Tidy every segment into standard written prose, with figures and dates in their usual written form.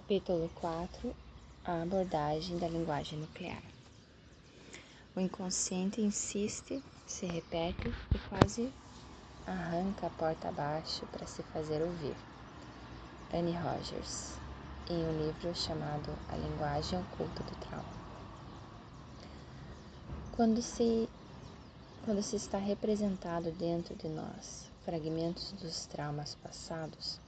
Capítulo 4. A abordagem da linguagem nuclear. O inconsciente insiste, se repete e quase arranca a porta abaixo para se fazer ouvir. Anne Rogers, em um livro chamado A Linguagem Oculta do Trauma. Quando se está representado dentro de nós fragmentos dos traumas passados,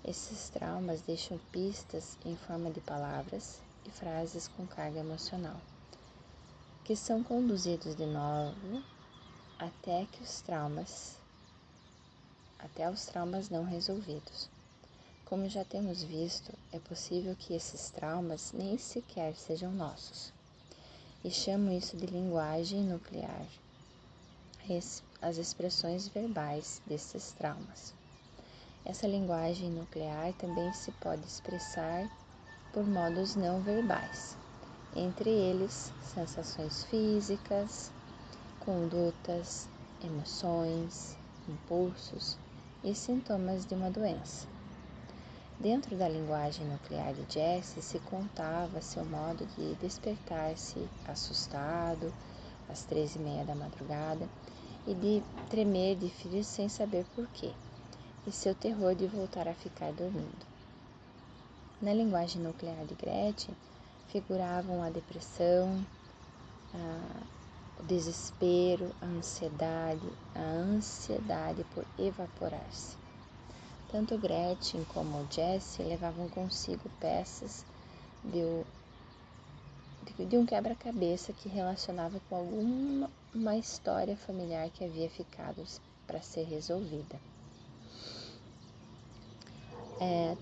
esses traumas deixam pistas em forma de palavras e frases com carga emocional, que são conduzidos de novo até os traumas não resolvidos. Como já temos visto, é possível que esses traumas nem sequer sejam nossos, e chamo isso de linguagem nuclear, as expressões verbais desses traumas. Essa linguagem nuclear também se pode expressar por modos não verbais, entre eles sensações físicas, condutas, emoções, impulsos e sintomas de uma doença. Dentro da linguagem nuclear de Jesse se contava seu modo de despertar-se assustado às 3:30 da madrugada e de tremer de frio sem saber porquê, e seu terror de voltar a ficar dormindo. Na linguagem nuclear de Gretchen, figuravam a depressão, o desespero, a ansiedade por evaporar-se. Tanto Gretchen como Jesse levavam consigo peças de um quebra-cabeça que relacionava com alguma história familiar que havia ficado para ser resolvida.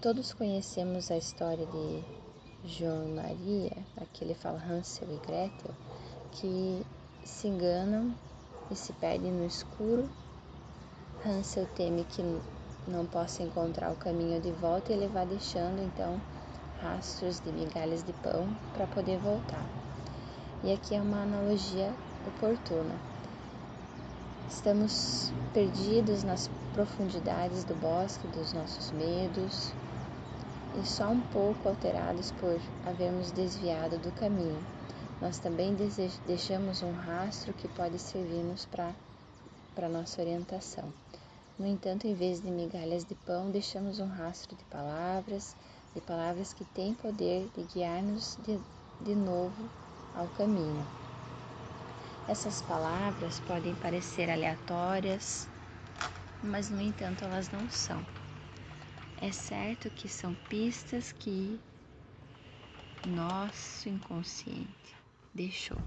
Todos conhecemos a história de João e Maria, aqui ele fala Hansel e Gretel, que se enganam e se perdem no escuro. Hansel teme que não possa encontrar o caminho de volta e ele vai deixando então rastros de migalhas de pão para poder voltar. E aqui é uma analogia oportuna. Estamos perdidos nas profundidades do bosque dos nossos medos e só um pouco alterados por havermos desviado do caminho. Nós também deixamos um rastro que pode servir-nos para nossa orientação. No entanto, em vez de migalhas de pão, deixamos um rastro de palavras que têm poder de guiar-nos de novo ao caminho. Essas palavras podem parecer aleatórias, mas no entanto elas não são. É certo que são pistas que nosso inconsciente deixou.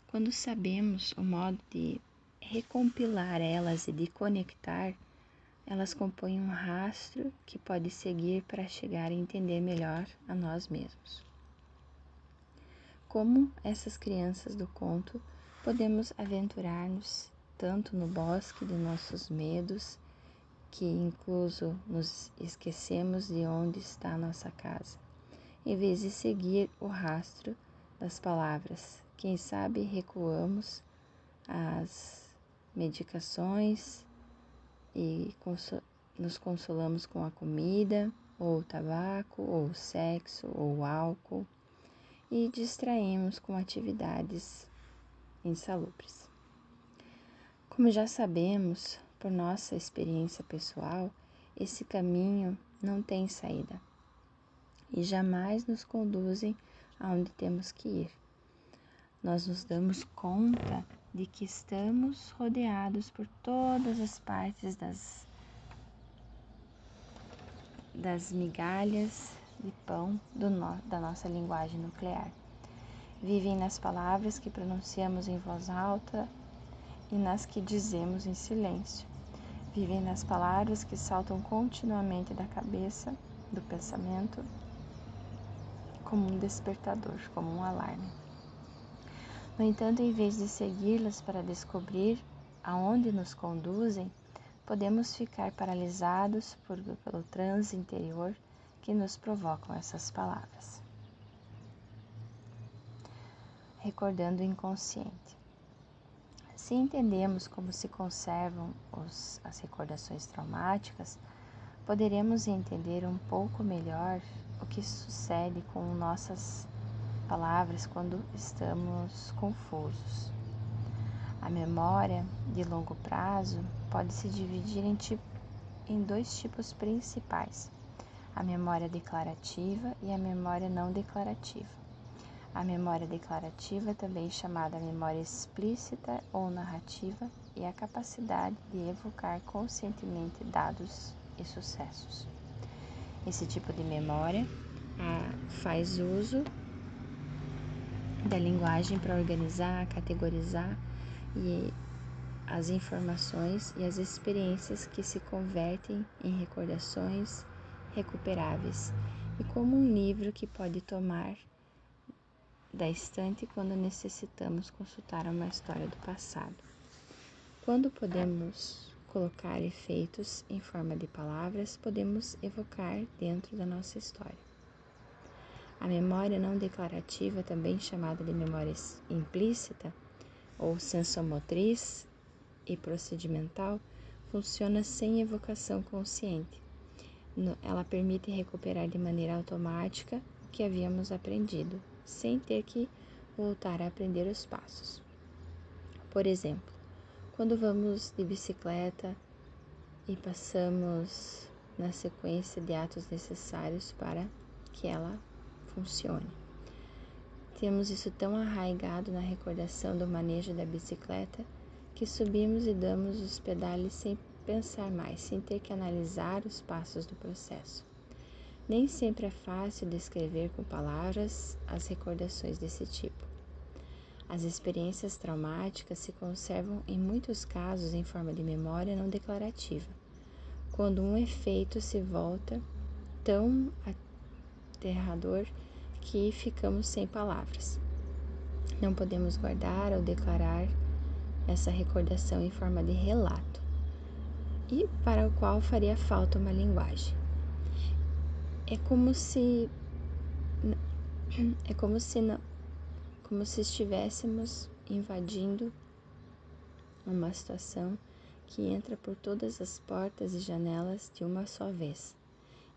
Quando sabemos o modo de recompilar elas e de conectar, elas compõem um rastro que pode seguir para chegar a entender melhor a nós mesmos. Como essas crianças do conto, podemos aventurar-nos tanto no bosque de nossos medos, que incluso nos esquecemos de onde está a nossa casa, em vez de seguir o rastro das palavras. Quem sabe recuamos às medicações e nos consolamos com a comida, ou o tabaco, ou o sexo, ou o álcool, e distraímos com atividades insalubres. Como já sabemos, por nossa experiência pessoal, esse caminho não tem saída e jamais nos conduzem aonde temos que ir. Nós nos damos conta de que estamos rodeados por todas as partes das migalhas de pão da nossa linguagem nuclear. Vivem nas palavras que pronunciamos em voz alta e nas que dizemos em silêncio. Vivem nas palavras que saltam continuamente da cabeça, do pensamento, como um despertador, como um alarme. No entanto, em vez de segui-las para descobrir aonde nos conduzem, podemos ficar paralisados pelo transe interior que nos provocam essas palavras. Recordando o inconsciente. Se entendemos como se conservam as recordações traumáticas, poderemos entender um pouco melhor o que sucede com nossas palavras quando estamos confusos. A memória de longo prazo pode se dividir em dois tipos principais: a memória declarativa e a memória não declarativa. A memória declarativa, também chamada memória explícita ou narrativa, é a capacidade de evocar conscientemente dados e sucessos. Esse tipo de memória faz uso da linguagem para organizar, categorizar as informações e as experiências que se convertem em recordações recuperáveis, e como um livro que pode tomar da estante quando necessitamos consultar uma história do passado. Quando podemos colocar efeitos em forma de palavras, podemos evocar dentro da nossa história. A memória não declarativa, também chamada de memória implícita ou sensomotriz e procedimental, funciona sem evocação consciente. Ela permite recuperar de maneira automática o que havíamos aprendido, sem ter que voltar a aprender os passos. Por exemplo, quando vamos de bicicleta e passamos na sequência de atos necessários para que ela funcione. Temos isso tão arraigado na recordação do manejo da bicicleta que subimos e damos os pedais sem pensar mais, sem ter que analisar os passos do processo. Nem sempre é fácil descrever com palavras as recordações desse tipo. As experiências traumáticas se conservam em muitos casos em forma de memória não declarativa, quando um efeito se volta tão aterrador que ficamos sem palavras. Não podemos guardar ou declarar essa recordação em forma de relato, e para o qual faria falta uma linguagem. É como se estivéssemos invadindo uma situação que entra por todas as portas e janelas de uma só vez.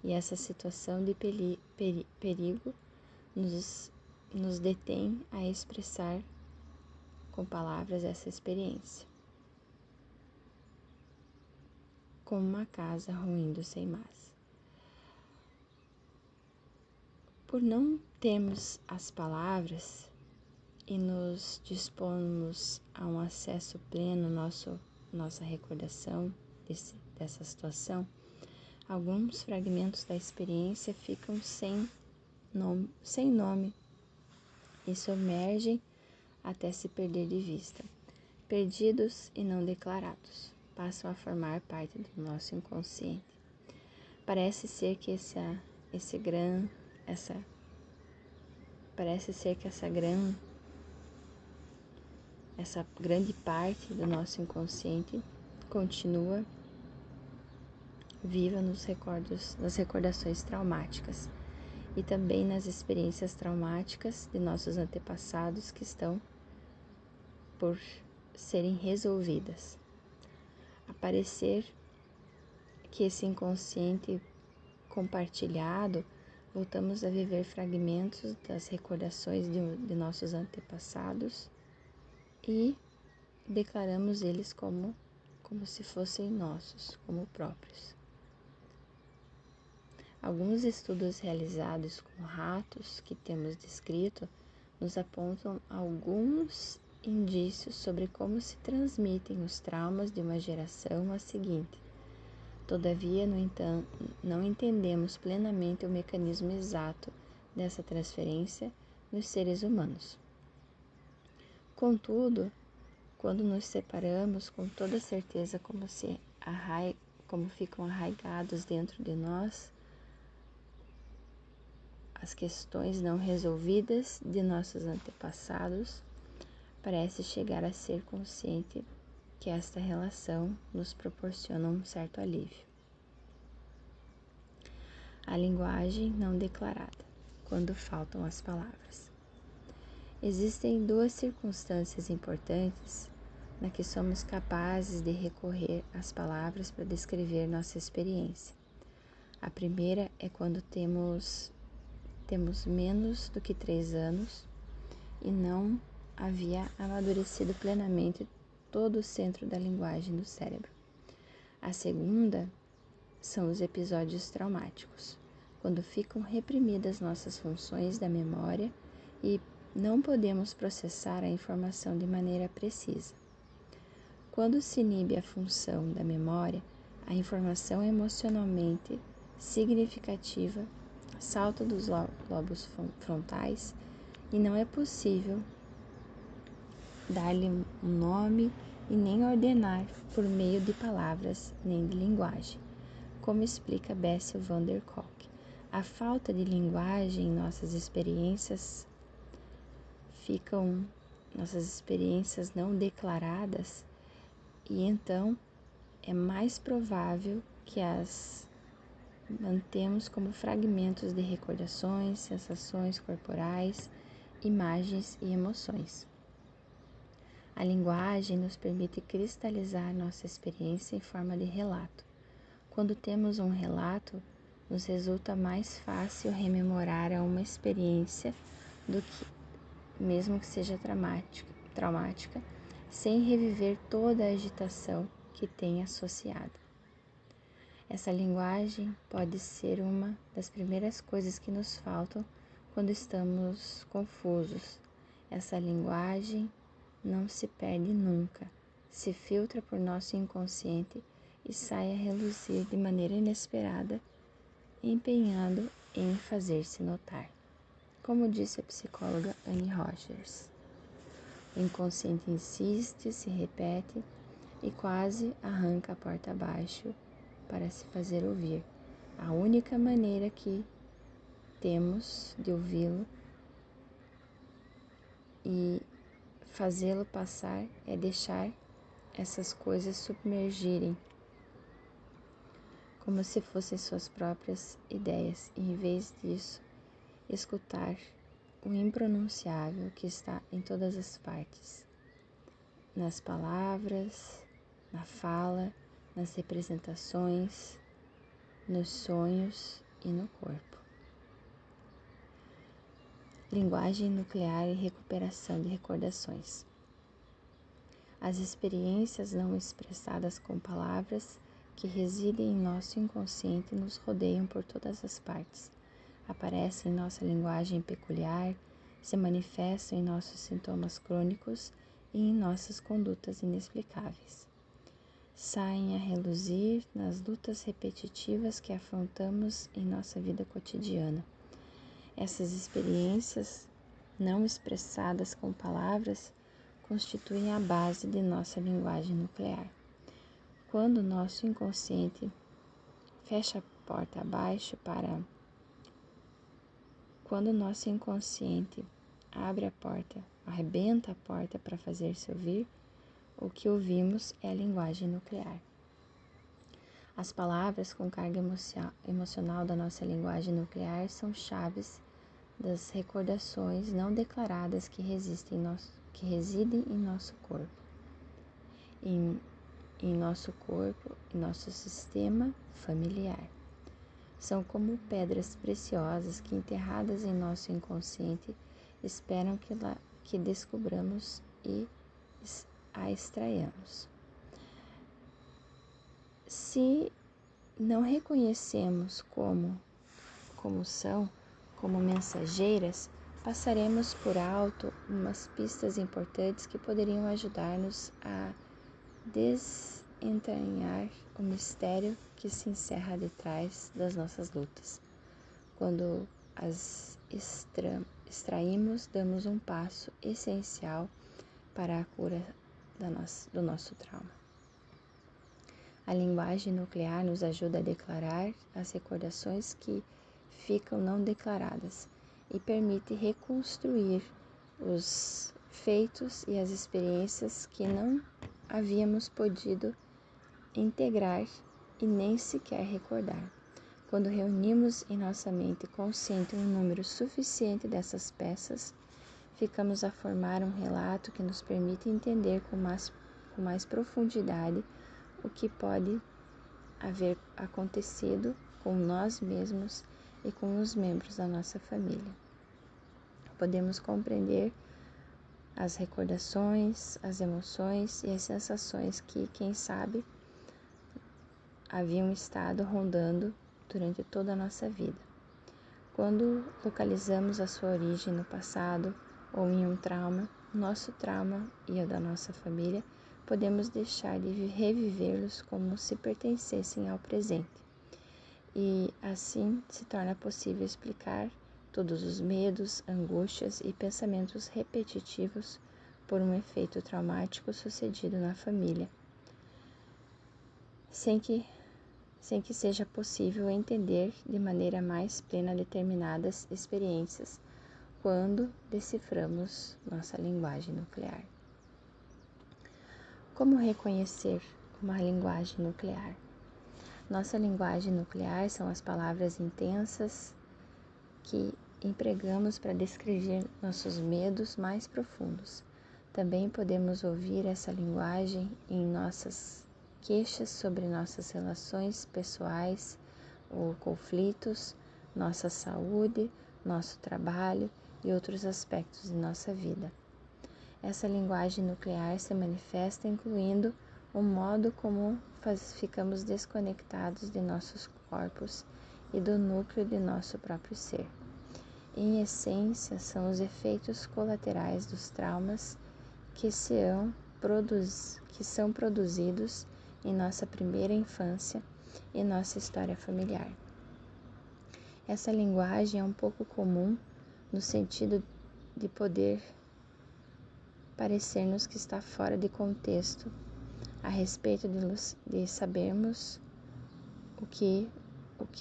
E essa situação de perigo nos detém a expressar com palavras essa experiência. Como uma casa ruindo sem mais. Por não termos as palavras e nos dispomos a um acesso pleno nossa recordação dessa situação, alguns fragmentos da experiência ficam sem nome e submergem até se perder de vista. Perdidos e não declarados, passam a formar parte do nosso inconsciente. Parece ser que essa grande parte do nosso inconsciente continua viva nas recordações traumáticas e também nas experiências traumáticas de nossos antepassados que estão por serem resolvidas. Parecer que esse inconsciente compartilhado, voltamos a viver fragmentos das recordações de nossos antepassados e declaramos eles como se fossem nossos, como próprios. Alguns estudos realizados com ratos que temos descrito nos apontam alguns indícios sobre como se transmitem os traumas de uma geração à seguinte. Todavia, no entanto, não entendemos plenamente o mecanismo exato dessa transferência nos seres humanos. Contudo, quando nos separamos, com toda certeza como ficam arraigados dentro de nós as questões não resolvidas de nossos antepassados, parece chegar a ser consciente que esta relação nos proporciona um certo alívio. A linguagem não declarada, quando faltam as palavras. Existem duas circunstâncias importantes na que somos capazes de recorrer às palavras para descrever nossa experiência. A primeira é quando temos temos menos do que 3 anos e não havia amadurecido plenamente todo o centro da linguagem do cérebro. A segunda são os episódios traumáticos, quando ficam reprimidas nossas funções da memória e não podemos processar a informação de maneira precisa. Quando se inibe a função da memória, a informação emocionalmente significativa salta dos lobos frontais e não é possível dar-lhe um nome e nem ordenar por meio de palavras nem de linguagem, como explica Bessel van der Kolk. A falta de linguagem em nossas experiências não declaradas, e então é mais provável que as mantemos como fragmentos de recordações, sensações corporais, imagens e emoções. A linguagem nos permite cristalizar nossa experiência em forma de relato. Quando temos um relato, nos resulta mais fácil rememorar uma experiência do que, mesmo que seja traumática, sem reviver toda a agitação que tem associada. Essa linguagem pode ser uma das primeiras coisas que nos faltam quando estamos confusos. Essa linguagem não se perde nunca, se filtra por nosso inconsciente e sai a reluzir de maneira inesperada, empenhando em fazer-se notar. Como disse a psicóloga Anne Rogers, o inconsciente insiste, se repete e quase arranca a porta abaixo para se fazer ouvir. A única maneira que temos de ouvi-lo e fazê-lo passar é deixar essas coisas submergirem como se fossem suas próprias ideias, e em vez disso, escutar o impronunciável que está em todas as partes, nas palavras, na fala, nas representações, nos sonhos e no corpo. Linguagem nuclear e recuperação de recordações. As experiências não expressadas com palavras que residem em nosso inconsciente nos rodeiam por todas as partes. Aparecem em nossa linguagem peculiar, se manifestam em nossos sintomas crônicos e em nossas condutas inexplicáveis. Saem a reluzir nas lutas repetitivas que afrontamos em nossa vida cotidiana. Essas experiências, não expressadas com palavras, constituem a base de nossa linguagem nuclear. Quando nosso inconsciente fecha a porta abaixo Quando nosso inconsciente abre a porta, arrebenta a porta para fazer-se ouvir, o que ouvimos é a linguagem nuclear. As palavras com carga emocional da nossa linguagem nuclear são chaves das recordações não declaradas que residem em nosso corpo, em nosso sistema familiar. São como pedras preciosas que, enterradas em nosso inconsciente, esperam que descubramos e a extraiamos. Se não reconhecemos como são, como mensageiras, passaremos por alto umas pistas importantes que poderiam ajudar-nos a desentranhar o mistério que se encerra detrás das nossas lutas. Quando as extraímos, damos um passo essencial para a cura do nosso trauma. A linguagem nuclear nos ajuda a declarar as recordações que ficam não declaradas e permite reconstruir os feitos e as experiências que não havíamos podido integrar e nem sequer recordar. Quando reunimos em nossa mente consciente um número suficiente dessas peças, ficamos a formar um relato que nos permite entender com mais profundidade o que pode haver acontecido com nós mesmos e com os membros da nossa família. Podemos compreender as recordações, as emoções e as sensações que, quem sabe, haviam estado rondando durante toda a nossa vida. Quando localizamos a sua origem no passado ou em um trauma, nosso trauma e o da nossa família, podemos deixar de revivê-los como se pertencessem ao presente. E assim se torna possível explicar todos os medos, angústias e pensamentos repetitivos por um efeito traumático sucedido na família, sem que seja possível entender de maneira mais plena determinadas experiências quando deciframos nossa linguagem nuclear. Como reconhecer uma linguagem nuclear? Nossa linguagem nuclear são as palavras intensas que empregamos para descrever nossos medos mais profundos. Também podemos ouvir essa linguagem em nossas queixas sobre nossas relações pessoais ou conflitos, nossa saúde, nosso trabalho e outros aspectos de nossa vida. Essa linguagem nuclear se manifesta incluindo o modo como ficamos desconectados de nossos corpos e do núcleo de nosso próprio ser. Em essência, são os efeitos colaterais dos traumas que são produzidos em nossa primeira infância e nossa história familiar. Essa linguagem é um pouco comum no sentido de poder parecer-nos que está fora de contexto a respeito de sabermos o que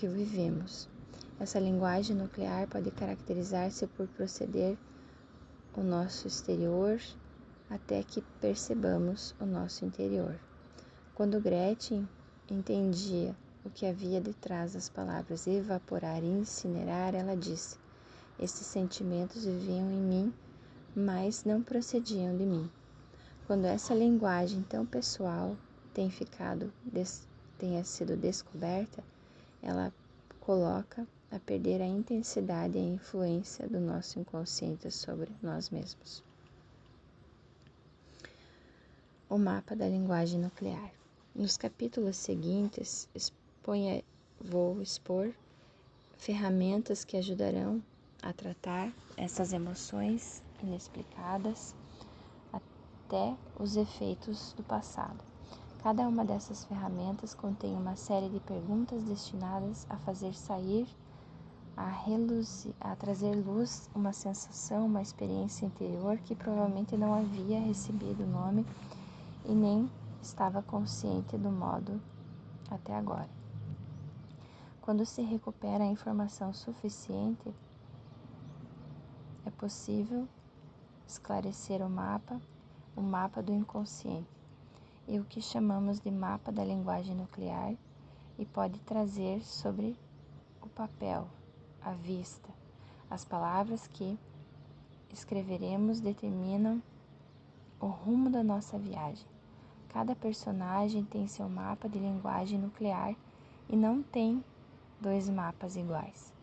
vivemos. Essa linguagem nuclear pode caracterizar-se por proceder o nosso exterior até que percebamos o nosso interior. Quando Gretchen entendia o que havia detrás das palavras evaporar e incinerar, ela disse: esses sentimentos viviam em mim, mas não procediam de mim. Quando essa linguagem tão pessoal tenha sido descoberta, ela coloca a perder a intensidade e a influência do nosso inconsciente sobre nós mesmos. O mapa da linguagem nuclear. Nos capítulos seguintes, vou expor ferramentas que ajudarão a tratar essas emoções inexplicadas até os efeitos do passado. Cada uma dessas ferramentas contém uma série de perguntas destinadas a fazer sair, a trazer luz, uma sensação, uma experiência interior que provavelmente não havia recebido o nome e nem estava consciente do modo até agora. Quando se recupera a informação suficiente, é possível esclarecer o mapa do inconsciente, e o que chamamos de mapa da linguagem nuclear, e pode trazer sobre o papel, à vista. As palavras que escreveremos determinam o rumo da nossa viagem. Cada personagem tem seu mapa de linguagem nuclear e não tem dois mapas iguais.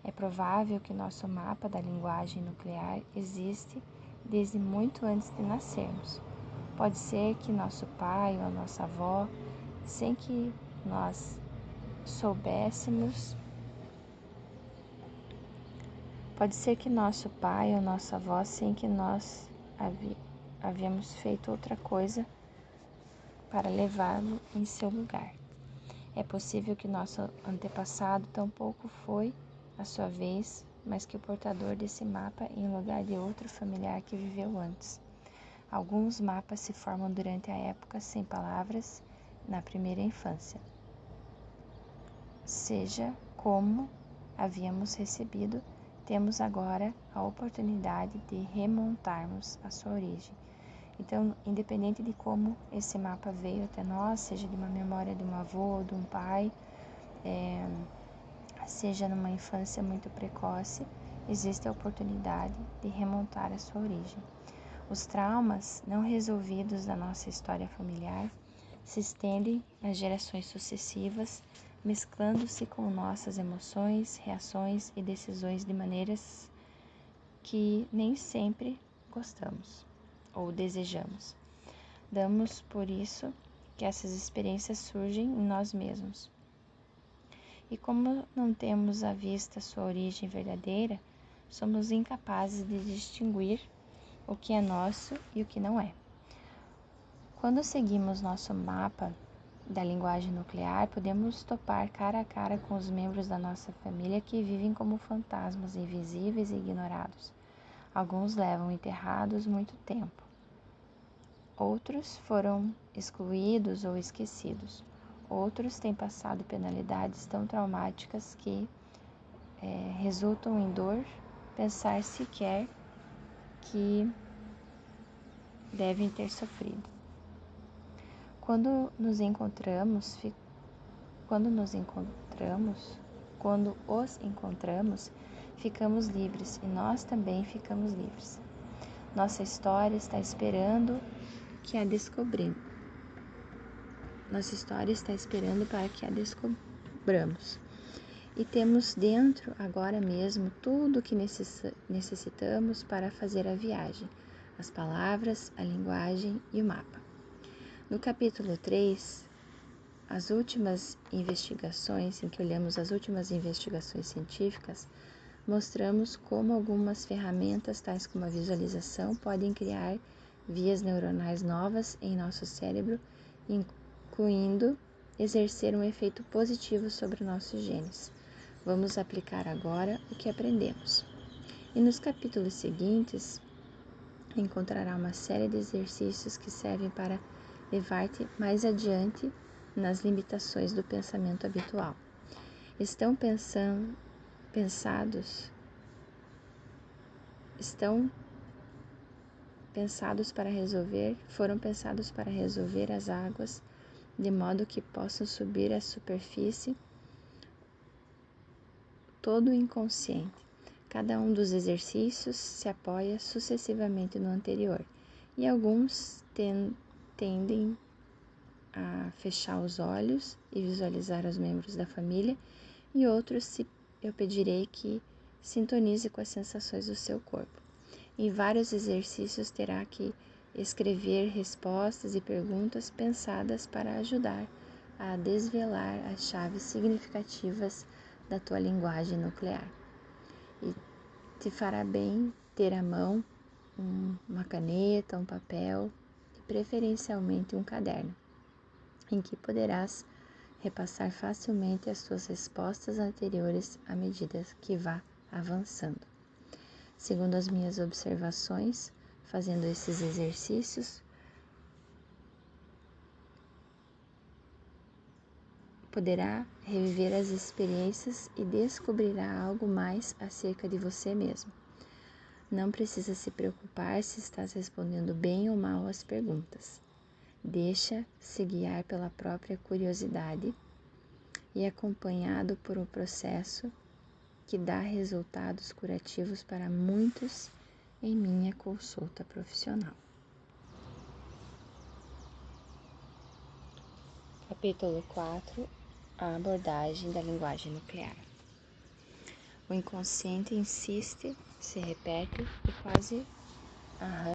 É provável que nosso mapa da linguagem nuclear existe desde muito antes de nascermos. Pode ser que nosso pai ou nossa avó, sem que nós soubéssemos, havíamos feito outra coisa para levá-lo em seu lugar. É possível que nosso antepassado tampouco foi a sua vez, mas que o portador desse mapa em lugar de outro familiar que viveu antes. Alguns mapas se formam durante a época sem palavras, na primeira infância. Seja como havíamos recebido, temos agora a oportunidade de remontarmos a sua origem. Então, independente de como esse mapa veio até nós, seja de uma memória de um avô ou de um pai, seja numa infância muito precoce, existe a oportunidade de remontar a sua origem. Os traumas não resolvidos da nossa história familiar se estendem às gerações sucessivas, mesclando-se com nossas emoções, reações e decisões de maneiras que nem sempre gostamos ou desejamos. Damos por isso que essas experiências surgem em nós mesmos. E como não temos à vista sua origem verdadeira, somos incapazes de distinguir o que é nosso e o que não é. Quando seguimos nosso mapa da linguagem nuclear, podemos topar cara a cara com os membros da nossa família que vivem como fantasmas invisíveis e ignorados. Alguns levam enterrados muito tempo. Outros foram excluídos ou esquecidos. Outros têm passado penalidades tão traumáticas que resultam em dor pensar sequer que devem ter sofrido. Quando os encontramos, ficamos livres e nós também ficamos livres. Nossa história está esperando que a descobramos. Nossa história está esperando para que a descobramos. E temos dentro, agora mesmo, tudo o que necessitamos para fazer a viagem: as palavras, a linguagem e o mapa. No capítulo 3, as últimas investigações, em que olhamos as últimas investigações científicas, mostramos como algumas ferramentas, tais como a visualização, podem criar vias neuronais novas em nosso cérebro, incluindo exercer um efeito positivo sobre nossos genes. Vamos aplicar agora o que aprendemos. E nos capítulos seguintes, encontrará uma série de exercícios que servem para levar-te mais adiante nas limitações do pensamento habitual. Estão pensados para resolver as águas de modo que possam subir à superfície todo o inconsciente. Cada um dos exercícios se apoia sucessivamente no anterior, e alguns tendem a fechar os olhos e visualizar os membros da família, e outros eu pedirei que sintonize com as sensações do seu corpo. Em vários exercícios terá que escrever respostas e perguntas pensadas para ajudar a desvelar as chaves significativas da tua linguagem nuclear. E te fará bem ter à mão uma caneta, um papel e preferencialmente um caderno, em que poderás repassar facilmente as tuas respostas anteriores à medida que vá avançando. Segundo as minhas observações, fazendo esses exercícios, poderá reviver as experiências e descobrirá algo mais acerca de você mesmo. Não precisa se preocupar se estás respondendo bem ou mal às perguntas. Deixa-se guiar pela própria curiosidade e acompanhado por um processo que dá resultados curativos para muitos em minha consulta profissional. Capítulo 4. A abordagem da linguagem nuclear. O inconsciente insiste, se repete e quase arranca